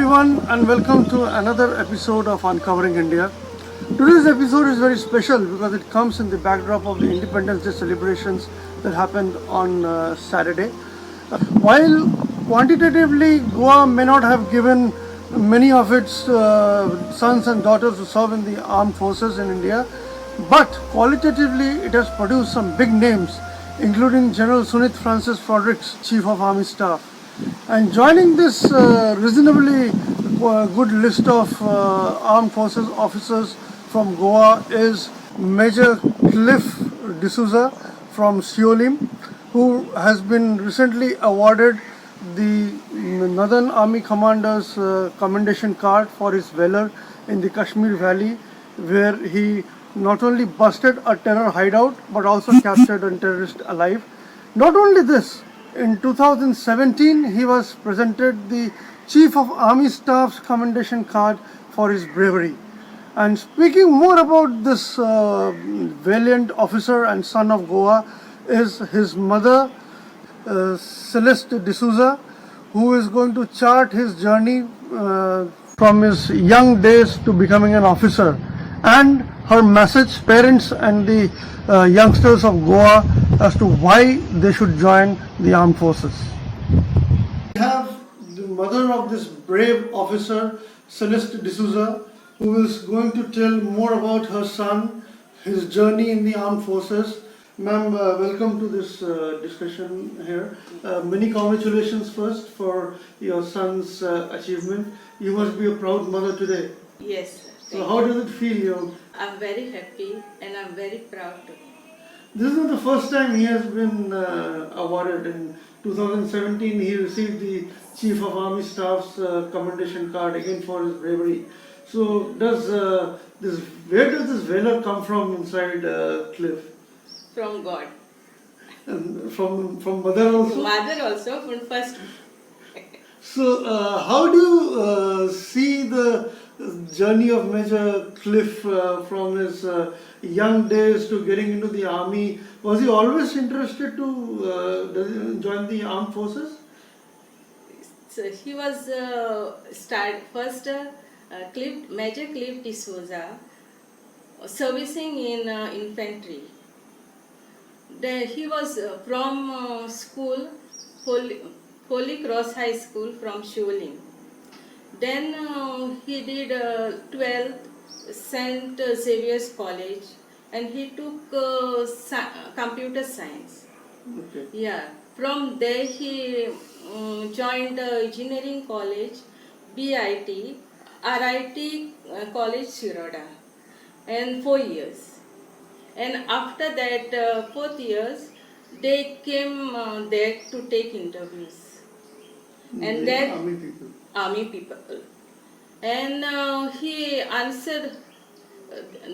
everyone, and welcome to another episode of Uncovering India. Today's episode is very special because it comes in the backdrop of the Independence Day celebrations that happened on Saturday. While quantitatively Goa may not have given many of its sons and daughters to serve in the armed forces in India, but qualitatively it has produced some big names, including General Sunit Francis Fredericks, Chief of Army Staff. And joining this reasonably good list of armed forces officers from Goa is Major Cliff D'Souza from Siolim, who has been recently awarded the Northern Army Commander's Commendation card for his valor in the Kashmir Valley, where he not only busted a terror hideout but also captured a terrorist alive. Not only this, in 2017 he was presented the Chief of Army Staff's Commendation card for his bravery. And speaking more about this valiant officer and son of Goa is his mother, Celeste D'Souza, who is going to chart his journey from his young days to becoming an officer, and her message parents and the youngsters of Goa as to why they should join the armed forces. We have the mother of this brave officer, Celeste D'Souza, who is going to tell more about her son, his journey in the armed forces. Ma'am, welcome to this discussion here. Many congratulations first for your son's achievement. You must be a proud mother today. Yes, sir. So how does it feel? I'm very happy and I'm very proud too. This is not the first time he has been awarded. In 2017 he received the Chief of Army Staff's Commendation card again for his bravery. So where does this valor come from inside Cliff? From God. And from mother also? Mother also, from first. So how do you see the journey of Major Cliff from his young days to getting into the army? Was he always interested to join the armed forces? So he was Major Cliff D'Souza, servicing in infantry. Then he was from school, Holy Cross High School from Siolim. Then he did 12th St. Xavier's College, and he took computer science. Okay. Yeah. From there he joined the engineering college, BIT, RIT College, Shiroda, and 4 years. And after that 4th years, they came there to take interviews. And then army people. And he answered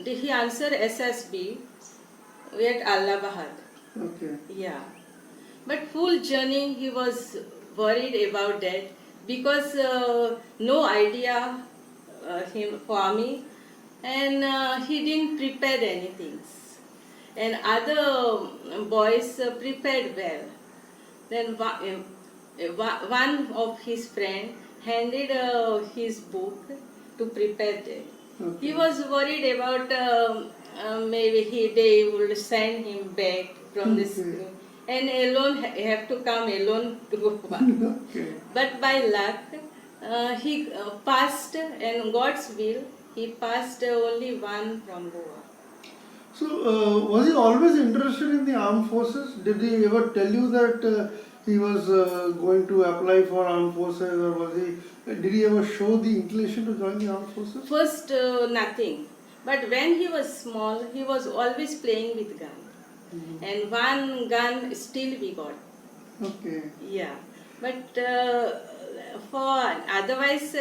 SSB at Allahabad. Okay. Yeah. But full journey he was worried about that because no idea him for army, and he didn't prepare anything. And other boys prepared well. Then one of his friend handed his book to prepare that. Okay. He was worried about maybe they would send him back from the school, and alone have to come alone to Goa. Okay. But by luck, he passed, and God's will, he passed only one from Goa. So, was he always interested in the armed forces? Did he ever tell you that he was going to apply for armed forces, or did he ever show the inclination to join the armed forces? First, nothing. But when he was small, he was always playing with gun. Mm-hmm. And one gun still we got. Okay. Yeah. But otherwise,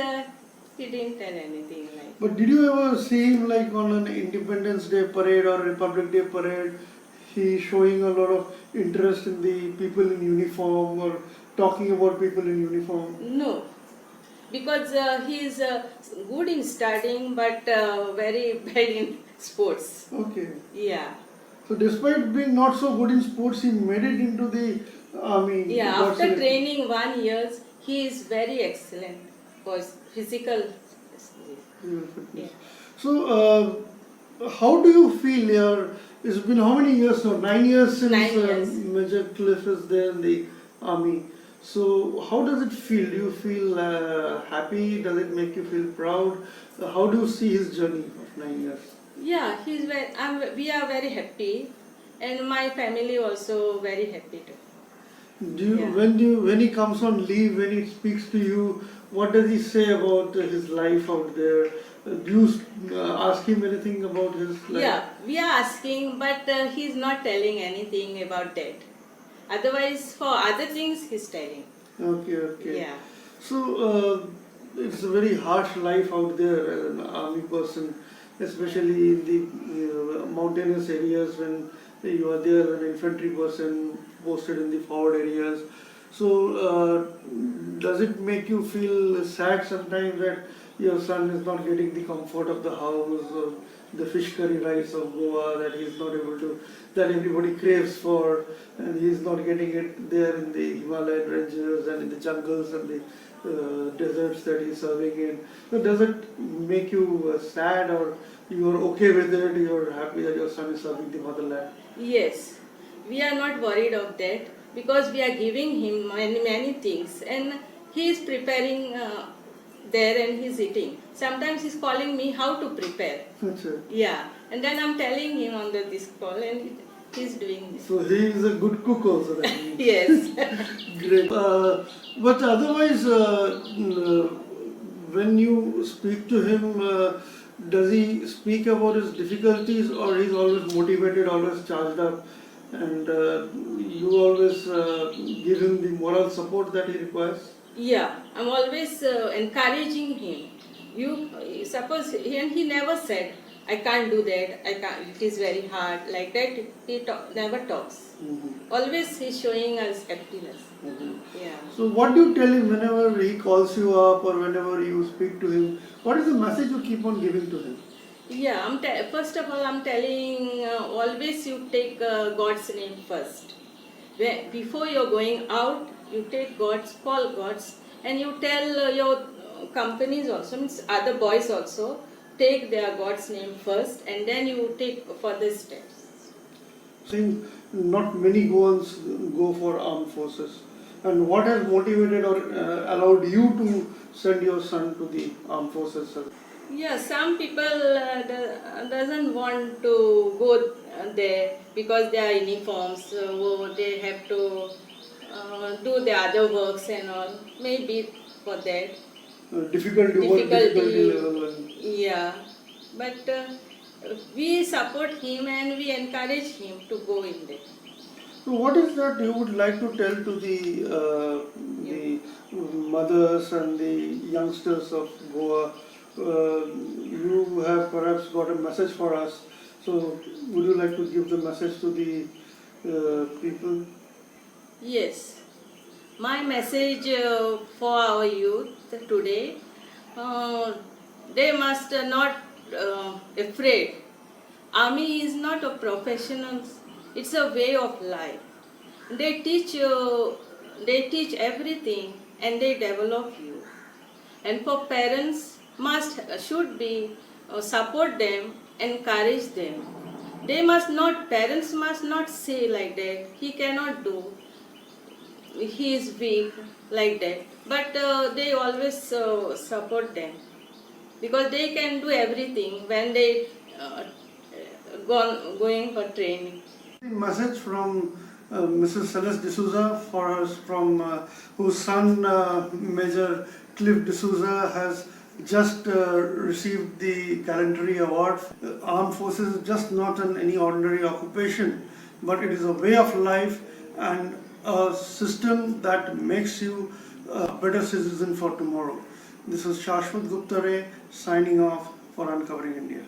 he didn't tell anything like. But did you ever see him like on an Independence Day parade or Republic Day parade, he showing a lot of interest in the people in uniform or talking about people in uniform? No, because he is good in studying but very bad in sports. Okay. Yeah. So despite being not so good in sports, he made it into the army. Yeah, after training 1 year, he is very excellent. physical. Yeah. So, how do you feel? It's been how many years now? 9 years since 9 years. Major Cliff is there in the army. So, how does it feel? Do you feel happy? Does it make you feel proud? How do you see his journey of 9 years? Yeah, we are very happy, and my family also very happy too. Yeah. When he comes on leave, when he speaks to you, what does he say about his life out there? Do you ask him anything about his life? Yeah, we are asking, but he's not telling anything about that. Otherwise, for other things, he's telling. Okay. Yeah. So, it's a very harsh life out there as an army person, especially in the mountainous areas when you are there, an infantry person posted in the forward areas. So, does it make you feel sad sometimes that your son is not getting the comfort of the house, or the fish curry rice of Goa that he's not able to, that everybody craves for, and he's not getting it there in the Himalayan ranges and in the jungles and the deserts that he's serving in? So does it make you sad, or you are okay with it, you're happy that your son is serving the motherland? Yes, we are not worried of that because we are giving him many things, and he is preparing there and he's eating. Sometimes he's calling me how to prepare. That's it. Yeah, and then I'm telling him on this call, and he's doing this. So he is a good cook also. That means. Yes. Great. But otherwise, when you speak to him, does he speak about his difficulties, or he's always motivated, always charged up, and you always give him the moral support that he requires? Yeah, I'm always encouraging him. You suppose, and he never said, I can't do that, I can't, it is very hard, like that. He never talks. Mm-hmm. Always he's showing us happiness. Mm-hmm. Yeah. So what do you tell him whenever he calls you up, or whenever you speak to him? What is the message you keep on giving to him? Yeah, first of all, I'm telling always you take God's name first. Before you're going out, you take call God's, and you tell your companies also, means other boys also, take their God's name first, and then you take further steps. Saying not many Goans go for armed forces. And what has motivated or allowed you to send your son to the armed forces, sir? Yeah, some people doesn't want to go there because they are uniforms, so they have to do the other works and all. Maybe for that. Difficulty level. Yeah, but we support him and we encourage him to go in there. So what is that you would like to tell to the mothers and the youngsters of Goa? You have perhaps got a message for us. So would you like to give the message to the people? Yes. My message for our youth today, they must not afraid. Army is not a professional, it's a way of life. They teach everything and they develop you. And for parents should be support them, encourage them. Parents must not say like that, he cannot do, he is weak, like that. But they always support them because they can do everything when they going for training. Message from Mrs Celeste D'Souza for us, from whose son Major Cliff D'Souza has just received the Gallantry Award. Armed Forces is just not any ordinary occupation, but it is a way of life and a system that makes you a better citizen for tomorrow. This is Shashwat Gupta Ray signing off for Uncovering India.